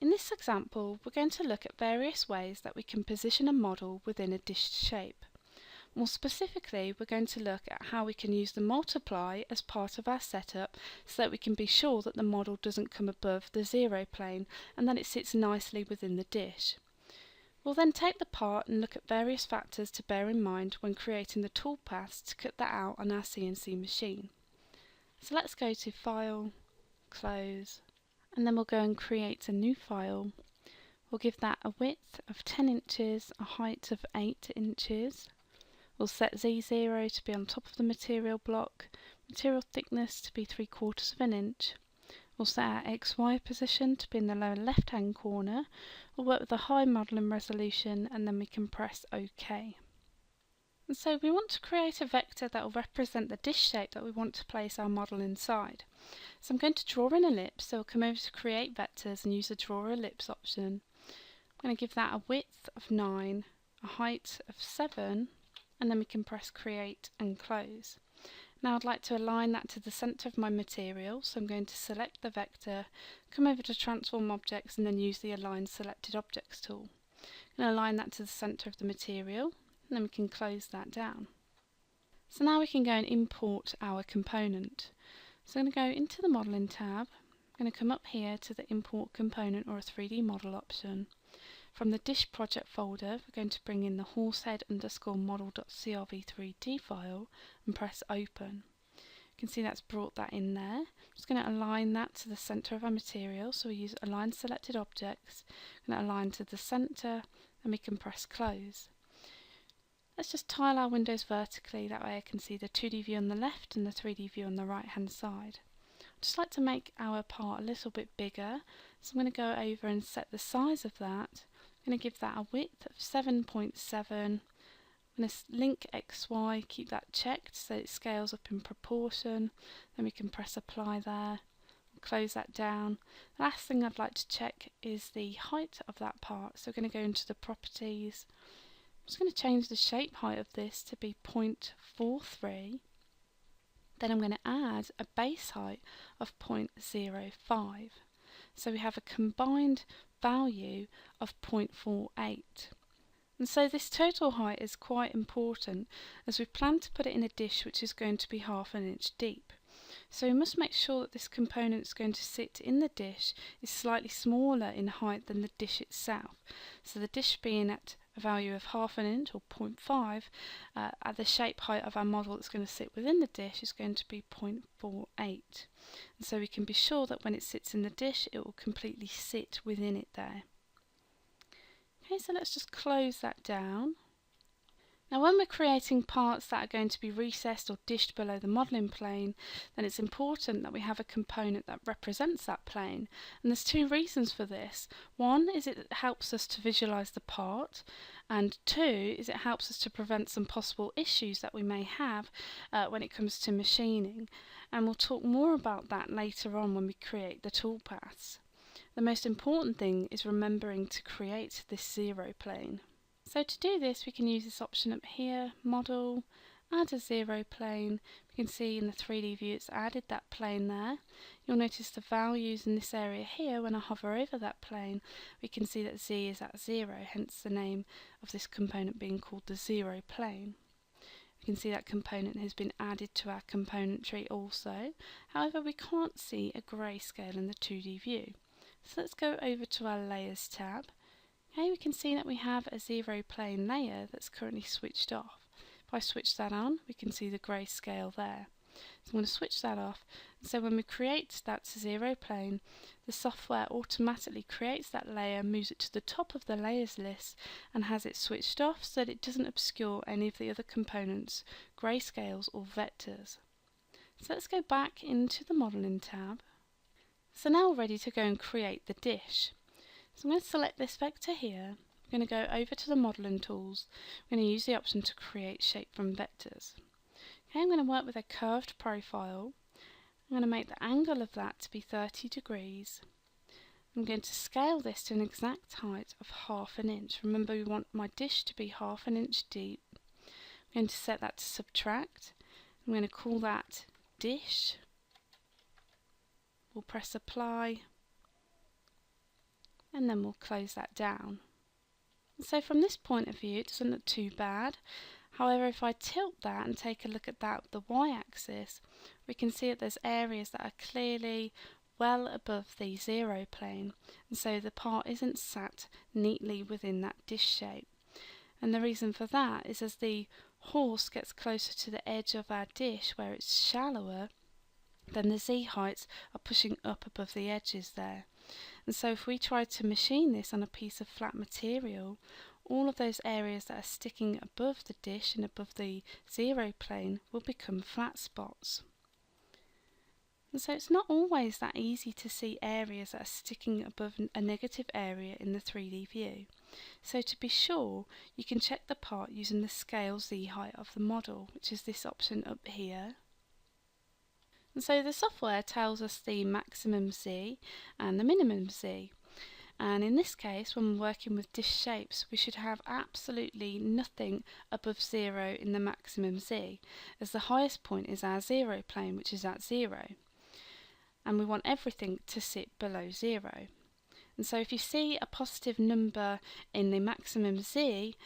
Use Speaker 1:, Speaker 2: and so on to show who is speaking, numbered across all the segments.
Speaker 1: In this example, we're going to look at various ways that we can position a model within a dished shape. More specifically, we're going to look at how we can use the multiply as part of our setup so that we can be sure that the model doesn't come above the 0 plane and that it sits nicely within the dish. We'll then take the part and look at various factors to bear in mind when creating the toolpaths to cut that out on our CNC machine. So let's go to File, Close, and then we'll go and create a new file. We'll give that a width of 10 inches, a height of 8 inches. We'll set Z0 to be on top of the material block, material thickness to be 3/4 of an inch. We'll set our XY position to be in the lower left hand corner. We'll work with a high modelling resolution and then we can press OK. And so we want to create a vector that will represent the dish shape that we want to place our model inside. So I'm going to draw an ellipse, so I'll come over to Create Vectors and use the Draw Ellipse option. I'm going to give that a width of 9, a height of 7, and then we can press Create and Close. Now I'd like to align that to the centre of my material, so I'm going to select the vector, come over to Transform Objects and then use the Align Selected Objects tool. I'm going to align that to the centre of the material, and then we can close that down. So now we can go and import our component. So I'm going to go into the Modelling tab. I'm going to come up here to the Import Component or a 3D Model option. From the Dish Project folder, we're going to bring in the horsehead_model.crv3d file and press Open. You can see that's brought that in there. I'm just going to align that to the centre of our material, so we use Align Selected Objects. I'm going to align to the centre, and we can press Close. Let's just tile our windows vertically, that way I can see the 2D view on the left and the 3D view on the right hand side. I'd just like to make our part a little bit bigger, so I'm going to go over and set the size of that. I'm going to give that a width of 7.7. I'm going to link XY, keep that checked so it scales up in proportion. Then we can press Apply there, close that down. The last thing I'd like to check is the height of that part, so we're going to go into the Properties. I'm just going to change the shape height of this to be 0.43. Then I'm going to add a base height of 0.05. So we have a combined value of 0.48. And so this total height is quite important as we plan to put it in a dish which is going to be 1/2 inch deep. So we must make sure that this component is going to sit in the dish is slightly smaller in height than the dish itself. So the dish being at a value of 1/2 inch or 0.5, at the shape height of our model that's going to sit within the dish is going to be 0.48. And so we can be sure that when it sits in the dish it will completely sit within it there. Okay, so let's just close that down. Now when we're creating parts that are going to be recessed or dished below the modelling plane, then it's important that we have a component that represents that plane. And there's two reasons for this. One is it helps us to visualise the part, and two is it helps us to prevent some possible issues that we may have when it comes to machining. And we'll talk more about that later on when we create the toolpaths. The most important thing is remembering to create this 0 plane. So to do this, we can use this option up here, Model, add a 0 plane. We can see in the 3D view it's added that plane there. You'll notice the values in this area here. When I hover over that plane, we can see that Z is at 0, hence the name of this component being called the 0 plane. We can see that component has been added to our component tree also. However, we can't see a grayscale in the 2D view. So let's go over to our Layers tab. Okay, we can see that we have a 0 plane layer that's currently switched off. If I switch that on, we can see the grayscale there. So I'm going to switch that off. And so when we create that 0 plane, the software automatically creates that layer, moves it to the top of the layers list, and has it switched off so that it doesn't obscure any of the other components, grayscales or vectors. So let's go back into the Modelling tab. So now we're ready to go and create the dish. So I'm going to select this vector here. I'm going to go over to the Modelling tools. I'm going to use the option to create shape from vectors. Okay, I'm going to work with a curved profile. I'm going to make the angle of that to be 30 degrees. I'm going to scale this to an exact height of 1/2 inch. Remember, we want my dish to be 1/2 inch deep. I'm going to set that to subtract. I'm going to call that dish. We'll press apply. and then we'll close that down. So from this point of view, it doesn't look too bad. However, if I tilt that and take a look at that with the y-axis, we can see that there's areas that are clearly well above the zero plane, and so the part isn't sat neatly within that dish shape. And the reason for that is as the horse gets closer to the edge of our dish where it's shallower, then the Z heights are pushing up above the edges there. And so if we try to machine this on a piece of flat material, all of those areas that are sticking above the dish and above the zero plane will become flat spots. And so it's not always that easy to see areas that are sticking above a negative area in the 3D view. So to be sure, you can check the part using the scale Z height of the model, which is this option up here. And so the software tells us the maximum Z and the minimum Z. And in this case, when we're working with dish shapes, we should have absolutely nothing above 0 in the maximum Z, as the highest point is our zero plane, which is at 0. And we want everything to sit below 0. And so if you see a positive number in the maximum Z,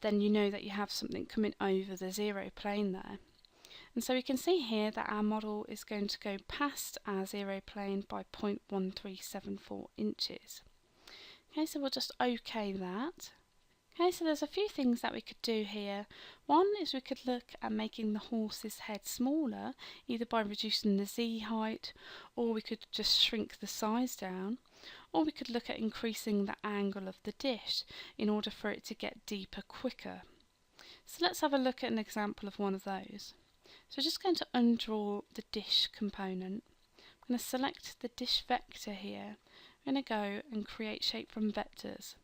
Speaker 1: then you know that you have something coming over the 0 plane there. And so we can see here that our model is going to go past our 0 plane by 0.1374 inches. Okay, so we'll just OK that. Okay, so there's a few things that we could do here. One is we could look at making the horse's head smaller, either by reducing the Z height, or we could just shrink the size down, or we could look at increasing the angle of the dish in order for it to get deeper quicker. So let's have a look at an example of one of those. So we're just going to undraw the dish component. I'm going to select the dish vector here. I'm going to go and create shape from vectors.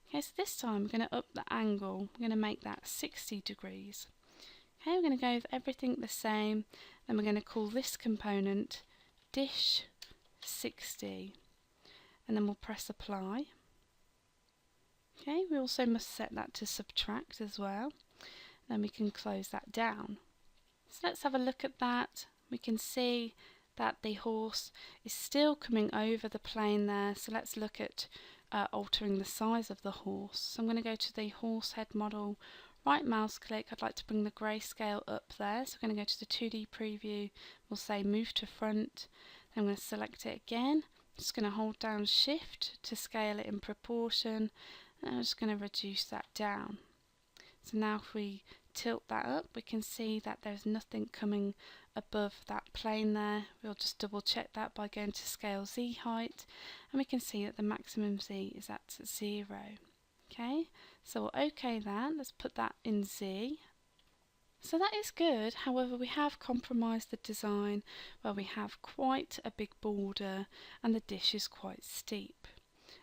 Speaker 1: Okay, so this time we're going to up the angle. We're going to make that 60 degrees. Okay, we're going to go with everything the same. Then we're going to call this component dish 60. And then we'll press apply. Okay, we also must set that to subtract as well. Then we can close that down. So let's have a look at that. We can see that the horse is still coming over the plane there. So let's look at altering the size of the horse. So I'm going to go to the horse head model, right mouse click. I'd like to bring the grayscale up there. So I'm going to go to the 2D preview. We'll say move to front. Then I'm going to select it again. I'm just going to hold down shift to scale it in proportion. And I'm just going to reduce that down. So now if we tilt that up, we can see that there's nothing coming above that plane there. We'll just double check that by going to scale Z height, and we can see that the maximum Z is at 0. Okay, so we'll OK that. Let's put that in Z. So that is good, however we have compromised the design where we have quite a big border and the dish is quite steep.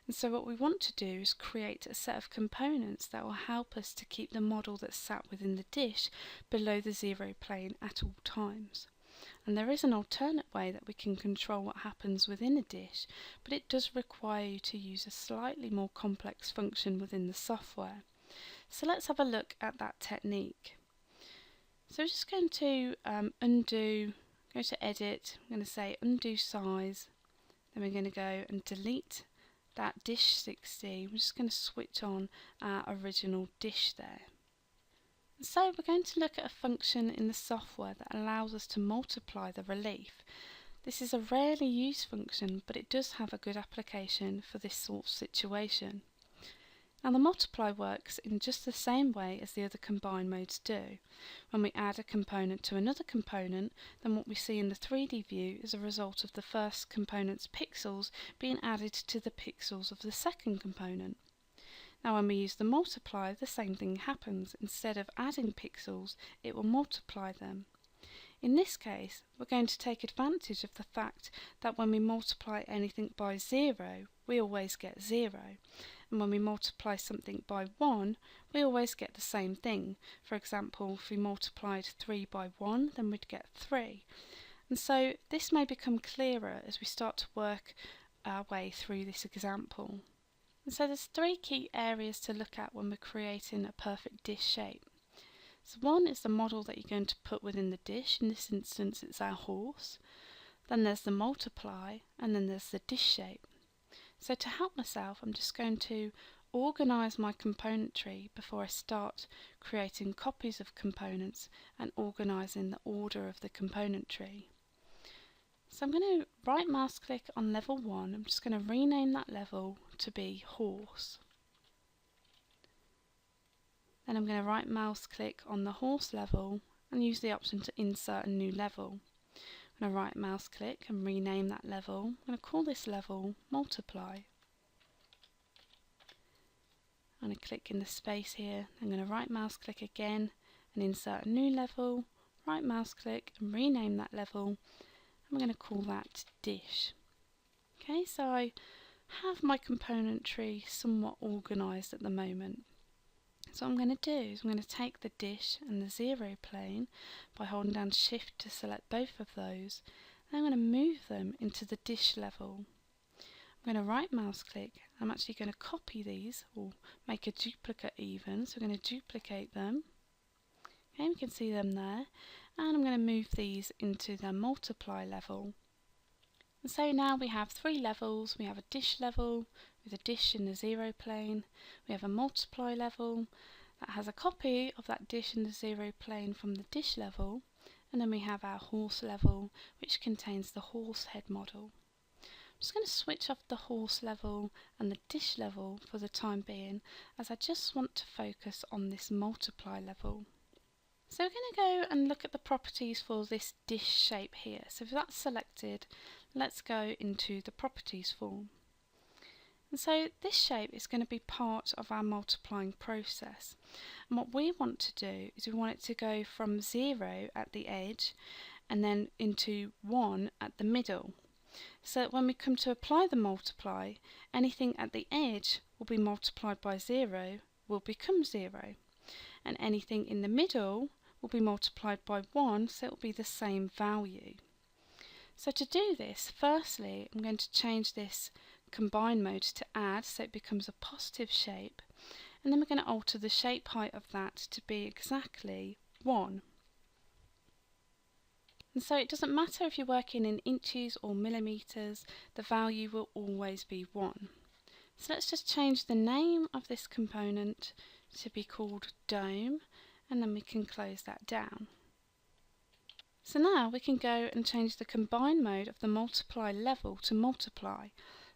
Speaker 1: And so what we want to do is create a set of components that will help us to keep the model that's sat within the dish below the 0 plane at all times. And there is an alternate way that we can control what happens within a dish, but it does require you to use a slightly more complex function within the software. So let's have a look at that technique. So we're just going to undo, go to edit, I'm going to say undo size, then we're going to go and delete that dish 60. We're just going to switch on our original dish there. So we're going to look at a function in the software that allows us to multiply the relief. This is a rarely used function, but it does have a good application for this sort of situation. Now the multiply works in just the same way as the other combine modes do. When we add a component to another component, then what we see in the 3D view is a result of the first component's pixels being added to the pixels of the second component. Now when we use the multiply, the same thing happens. Instead of adding pixels, it will multiply them. In this case, we're going to take advantage of the fact that when we multiply anything by 0, we always get 0. And when we multiply something by 1, we always get the same thing. For example, if we multiplied 3 by 1, then we'd get 3. And so this may become clearer as we start to work our way through this example. And so there's 3 key areas to look at when we're creating a perfect dish shape. So one is the model that you're going to put within the dish. In this instance, it's our horse. Then there's the multiply, and then there's the dish shape. So to help myself, I'm just going to organise my component tree before I start creating copies of components and organising the order of the component tree. So I'm going to right mouse click on level 1. I'm just going to rename that level to be horse. Then I'm going to right mouse click on the horse level and use the option to insert a new level. I'm going to right mouse click and rename that level. I'm going to call this level multiply. I'm going to click in the space here. I'm going to right mouse click again and insert a new level. Right mouse click and rename that level. I'm going to call that dish. Okay, so I have my component tree somewhat organised at the moment. So what I'm going to do is I'm going to take the dish and the 0 plane by holding down shift to select both of those. And I'm going to move them into the dish level. I'm going to right mouse click. I'm actually going to copy these or make a duplicate even. So I'm going to duplicate them. Okay, we can see them there. And I'm going to move these into the multiply level. And so now we have 3 levels. We have a dish level with a dish in the 0 plane. We have a multiply level that has a copy of that dish in the 0 plane from the dish level. And then we have our horse level, which contains the horse head model. I'm just going to switch off the horse level and the dish level for the time being, as I just want to focus on this multiply level. So we're going to go and look at the properties for this dish shape here. So if that's selected, let's go into the properties form. And so this shape is going to be part of our multiplying process. And what we want to do is we want it to go from 0 at the edge and then into 1 at the middle. So that when we come to apply the multiply, anything at the edge will be multiplied by 0 will become 0. And anything in the middle will be multiplied by 1, so it will be the same value. So to do this, firstly, I'm going to change this combine mode to add, so it becomes a positive shape. And then we're going to alter the shape height of that to be exactly 1. And so it doesn't matter if you're working in inches or millimetres, the value will always be 1. So let's just change the name of this component to be called dome, and then we can close that down. So now we can go and change the combine mode of the multiply level to multiply.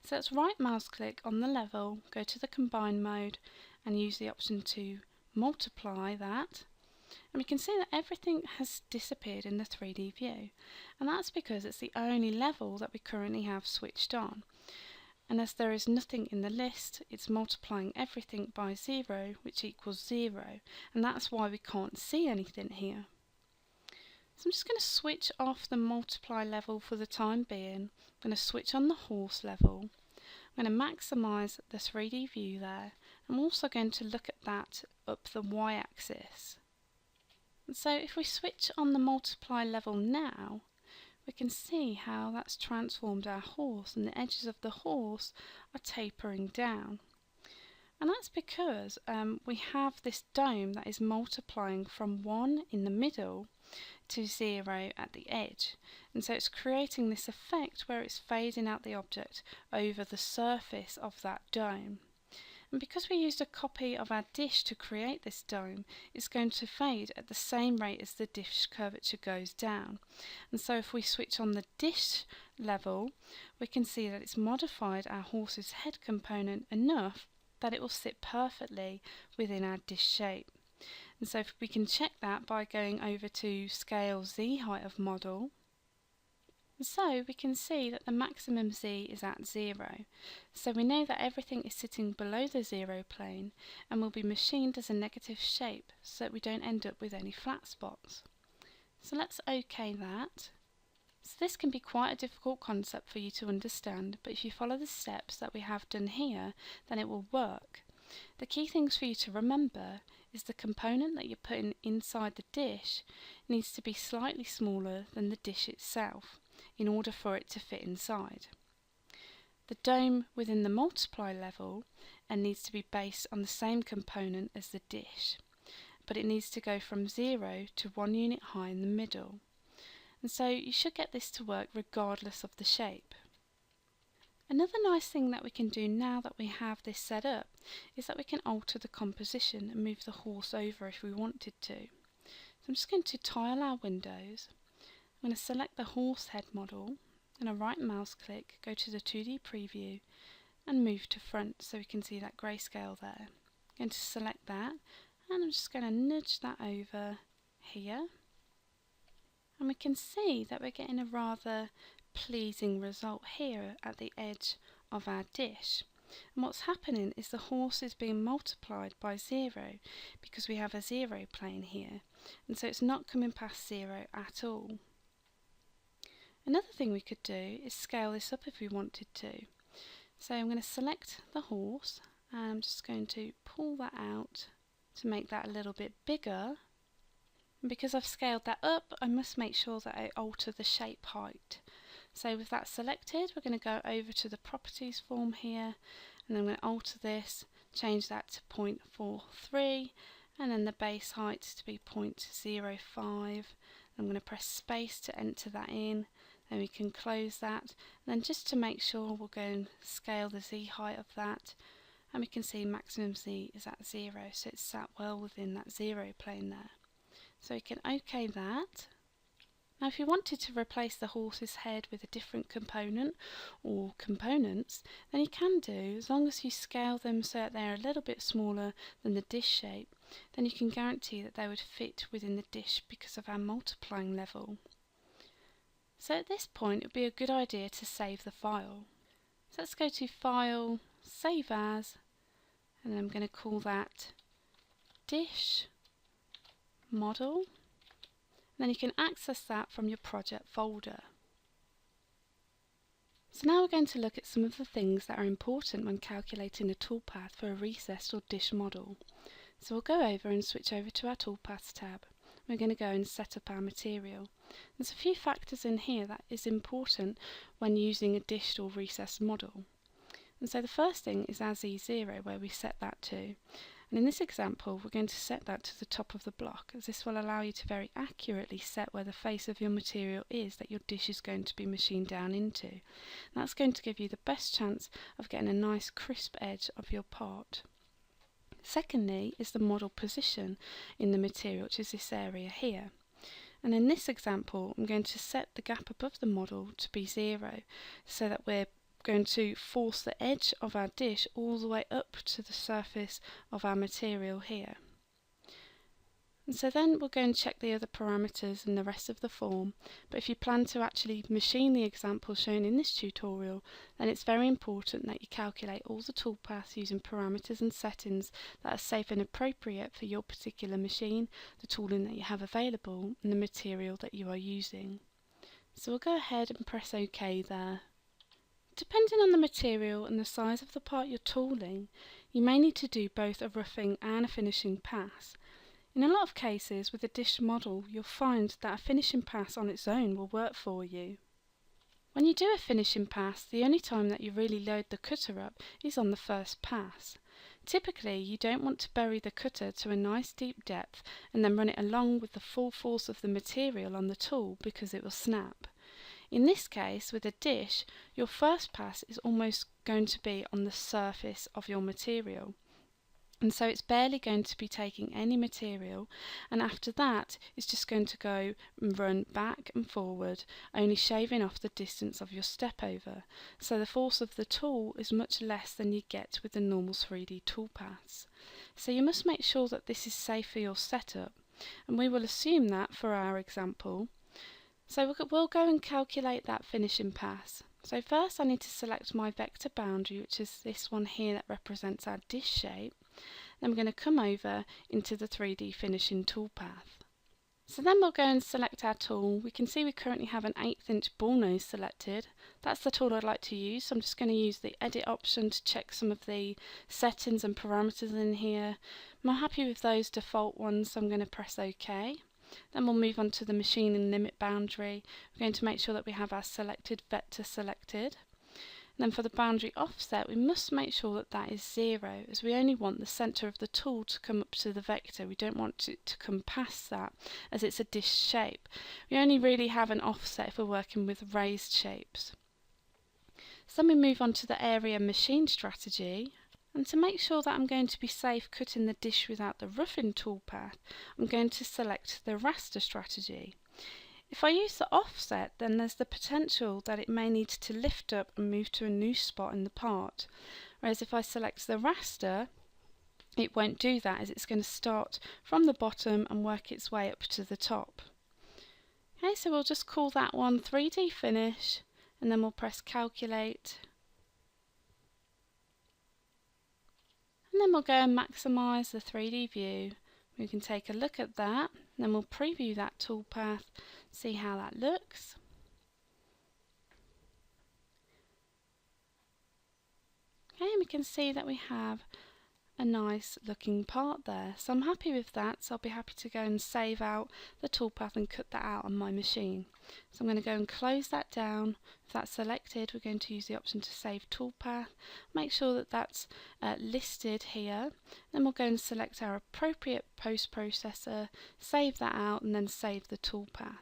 Speaker 1: So let's right mouse click on the level, go to the combine mode and use the option to multiply that. And we can see that everything has disappeared in the 3D view. And that's because it's the only level that we currently have switched on. And as there is nothing in the list, it's multiplying everything by 0, which equals 0. And that's why we can't see anything here. So I'm just going to switch off the multiply level for the time being. I'm going to switch on the horse level. I'm going to maximise the 3D view there. I'm also going to look at that up the y-axis. And so if we switch on the multiply level now, we can see how that's transformed our horse, and the edges of the horse are tapering down. And that's because we have this dome that is multiplying from 1 in the middle to 0 at the edge. And so it's creating this effect where it's fading out the object over the surface of that dome. And because we used a copy of our dish to create this dome, it's going to fade at the same rate as the dish curvature goes down. And so if we switch on the dish level, we can see that it's modified our horse's head component enough that it will sit perfectly within our dish shape. And so if we can check that by going over to Scale Z Height of Model. So we can see that the maximum Z is at 0. So we know that everything is sitting below the 0 plane and will be machined as a negative shape so that we don't end up with any flat spots. So let's OK that. So this can be quite a difficult concept for you to understand, but if you follow the steps that we have done here, then it will work. The key things for you to remember is the component that you're putting inside the dish needs to be slightly smaller than the dish itself in order for it to fit inside. The dome within the multiply level needs to be based on the same component as the dish, but it needs to go from 0 to 1 unit high in the middle. And so you should get this to work regardless of the shape. Another nice thing that we can do now that we have this set up is that we can alter the composition and move the horse over if we wanted to. So I'm just going to tile our windows. I'm going to select the horse head model and a right mouse click, go to the 2D preview and move to front so we can see that grayscale there. I'm going to select that and I'm just going to nudge that over here. And we can see that we're getting a rather pleasing result here at the edge of our dish. And what's happening is the horse is being multiplied by 0 because we have a 0 plane here, and so it's not coming past 0 at all. Another thing we could do is scale this up if we wanted to. So I'm going to select the horse and I'm just going to pull that out to make that a little bit bigger. And because I've scaled that up, I must make sure that I alter the shape height. So with that selected, we're going to go over to the properties form here, and I'm going to alter this, change that to 0.43, and then the base height to be 0.05. I'm going to press space to enter that in, then we can close that, and then just to make sure we'll go and scale the Z height of that, and we can see maximum Z is at 0, so it's sat well within that 0 plane there. So we can OK that. Now if you wanted to replace the horse's head with a different component or components, then you can do, as long as you scale them so that they're a little bit smaller than the dish shape, then you can guarantee that they would fit within the dish because of our multiplying level. So at this point it would be a good idea to save the file. So let's go to File, Save As, and then I'm going to call that Dish Model. Then you can access that from your project folder. So now we're going to look at some of the things that are important when calculating a toolpath for a recessed or dish model. So we'll go over and switch over to our toolpaths tab. We're going to go and set up our material. There's a few factors in here that is important when using a dished or recessed model. And so the first thing is our Z0, where we set that to. And in this example, we're going to set that to the top of the block, as this will allow you to very accurately set where the face of your material is that your dish is going to be machined down into. And that's going to give you the best chance of getting a nice crisp edge of your part. Secondly is the model position in the material, which is this area here. And in this example, I'm going to set the gap above the model to be 0, so that we're going to force the edge of our dish all the way up to the surface of our material here. And so then we'll go and check the other parameters and the rest of the form, but if you plan to actually machine the example shown in this tutorial, then it's very important that you calculate all the toolpaths using parameters and settings that are safe and appropriate for your particular machine, the tooling that you have available, and the material that you are using. So we'll go ahead and press OK there. Depending on the material and the size of the part you're tooling, you may need to do both a roughing and a finishing pass. In a lot of cases with a dish model, you'll find that a finishing pass on its own will work for you. When you do a finishing pass, the only time that you really load the cutter up is on the first pass. Typically, you don't want to bury the cutter to a nice deep depth and then run it along with the full force of the material on the tool because it will snap. In this case, with a dish, your first pass is almost going to be on the surface of your material. And so it's barely going to be taking any material, and after that it's just going to go and run back and forward, only shaving off the distance of your step over. So the force of the tool is much less than you get with the normal 3D toolpaths. So you must make sure that this is safe for your setup, and we will assume that for our example. So we'll go and calculate that finishing pass. So first I need to select my vector boundary, which is this one here that represents our dish shape. Then we're going to come over into the 3D finishing toolpath. So then we'll go and select our tool. We can see we currently have an 1/8 inch ball nose selected. That's the tool I'd like to use, so I'm just going to use the edit option to check some of the settings and parameters in here. I'm happy with those default ones, so I'm going to press OK. Then we'll move on to the machining limit boundary. We're going to make sure that we have our selected vector selected. And then for the boundary offset, we must make sure that that is 0, as we only want the centre of the tool to come up to the vector. We don't want it to come past that, as it's a dish shape. We only really have an offset if we're working with raised shapes. So then we move on to the area machine strategy. And to make sure that I'm going to be safe cutting the dish without the roughing toolpath, I'm going to select the raster strategy. If I use the offset, then there's the potential that it may need to lift up and move to a new spot in the part. Whereas if I select the raster, it won't do that, as it's going to start from the bottom and work its way up to the top. Okay, so we'll just call that one 3D finish, and then we'll press calculate. And then we'll go and maximise the 3D view. We can take a look at that, and then we'll preview that toolpath, see how that looks. Okay, and we can see that we have a nice looking part there. So I'm happy with that, so I'll be happy to go and save out the toolpath and cut that out on my machine. So I'm going to go and close that down. If that's selected, we're going to use the option to save toolpath. Make sure that that's listed here. Then we'll go and select our appropriate post processor, save that out, and then save the toolpath.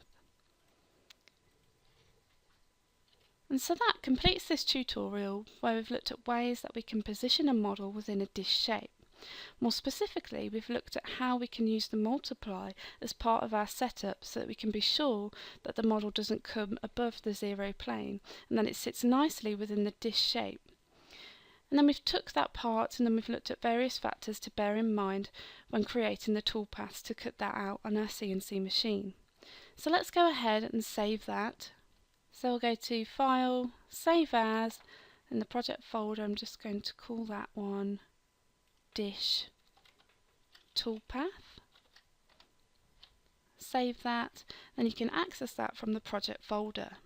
Speaker 1: And so that completes this tutorial where we've looked at ways that we can position a model within a dish shape. More specifically, we've looked at how we can use the multiply as part of our setup so that we can be sure that the model doesn't come above the zero plane and then it sits nicely within the dish shape. And then we've took that part and then we've looked at various factors to bear in mind when creating the toolpaths to cut that out on our CNC machine. So let's go ahead and save that. So we'll go to File, Save As, in the project folder I'm just going to call that one Dish Toolpath. Save that, then you can access that from the project folder.